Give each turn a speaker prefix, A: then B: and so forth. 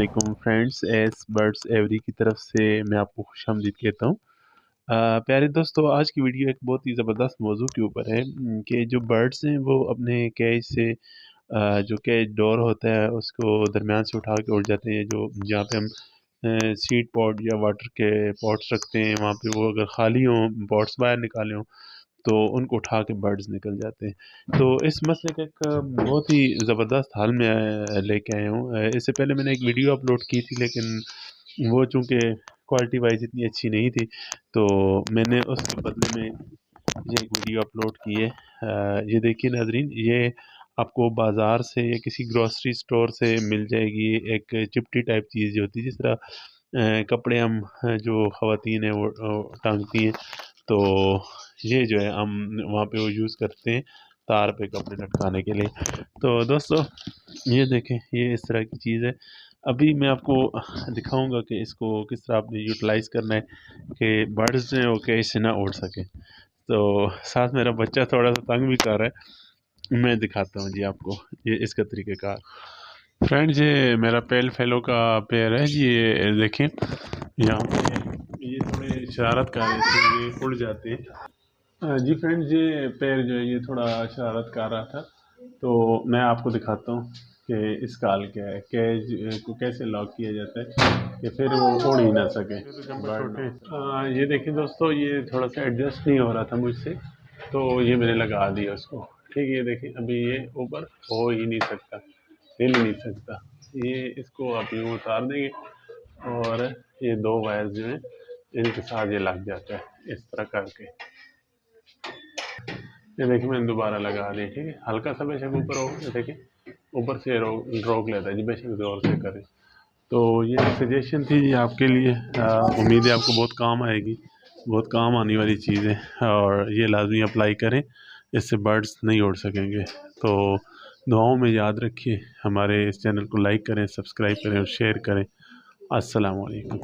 A: वालेकुम friends, S birds every की तरफ से मैं आपको खुशामदीद कहता हूँ। प्यारे दोस्तों, आज की वीडियो एक बहुत ही ज़बरदस्त मौजू के ऊपर है कि जो बर्ड्स हैं वो अपने केज से जो केज डोर होता है उसको दरमियान से उठा के उड़ जाते हैं। जो जहाँ पे हम सीड पॉट या वाटर के पॉट्स रखते हैं, वहाँ पे वो अगर खाली हों, पॉट्स बाहर निकाले हों, तो उनको उठा के बर्ड्स निकल जाते हैं। तो इस मसले का एक बहुत ही ज़बरदस्त हल मैं लेके आया हूँ। इससे पहले मैंने एक वीडियो अपलोड की थी, लेकिन वो चूँकि क्वालिटी वाइज़ इतनी अच्छी नहीं थी, तो मैंने उसके बदले में ये एक वीडियो अपलोड की है। ये देखिए नाज़रीन, ये आपको बाज़ार से या किसी ग्रोसरी स्टोर से मिल जाएगी। एक चिपटी टाइप चीज़ होती है, जिस तरह कपड़े हम जो ख़वातीन हैं वो टाँगती हैं, तो ये जो है हम वहाँ पे वो यूज़ करते हैं तार पे कपड़े लटकाने के लिए। तो दोस्तों, ये देखें, ये इस तरह की चीज़ है। अभी मैं आपको दिखाऊंगा कि इसको किस तरह आपने यूटिलाइज़ करना है कि बर्ड्स जो हैं वो कैसे ना उड़ सकें। तो साथ मेरा बच्चा थोड़ा सा तंग भी कर रहा है, मैं दिखाता हूँ जी आपको ये इसका तरीक़ेकार। फ्रेंड्स, ये मेरा पेल फेलो का पेयर है जी। ये देखें, यहाँ पे ये थोड़े शरारत कर रहे थे, ये उड़ जाते हैं। जी फ्रेंड्स, ये पैर जो है ये थोड़ा शरारत कर रहा था, तो मैं आपको दिखाता हूँ कि इसका हल क्या है, कैज को कैसे लॉक किया जाता है कि फिर वो उड़ ही ना सके। ये देखिए दोस्तों, ये थोड़ा सा एडजस्ट नहीं हो रहा था मुझसे, तो ये मैंने लगा दिया उसको। ठीक है, ये देखिए अभी ये ऊपर हो ही नहीं सकता, हिल ही नहीं सकता। ये इसको आप यूँ उतार देंगे और ये दो वायर जो हैं इनके साथ ये लग जाता है इस तरह करके। ये देखिए मैंने दोबारा लगा दी। ठीक है, हल्का सा बेशक ऊपर हो, ये देखिए ऊपर से रोक लेता है जी, बेशक जोर से करें। तो ये सजेशन थी जी आपके लिए। उम्मीद है आपको बहुत काम आएगी, बहुत काम आने वाली चीज़ है, और ये लाजमी अप्लाई करें, इससे बर्ड्स नहीं उड़ सकेंगे। तो दुआओं में याद रखिए, हमारे इस चैनल को लाइक करें, सब्सक्राइब करें और शेयर करें। अस्सलाम वालेकुम।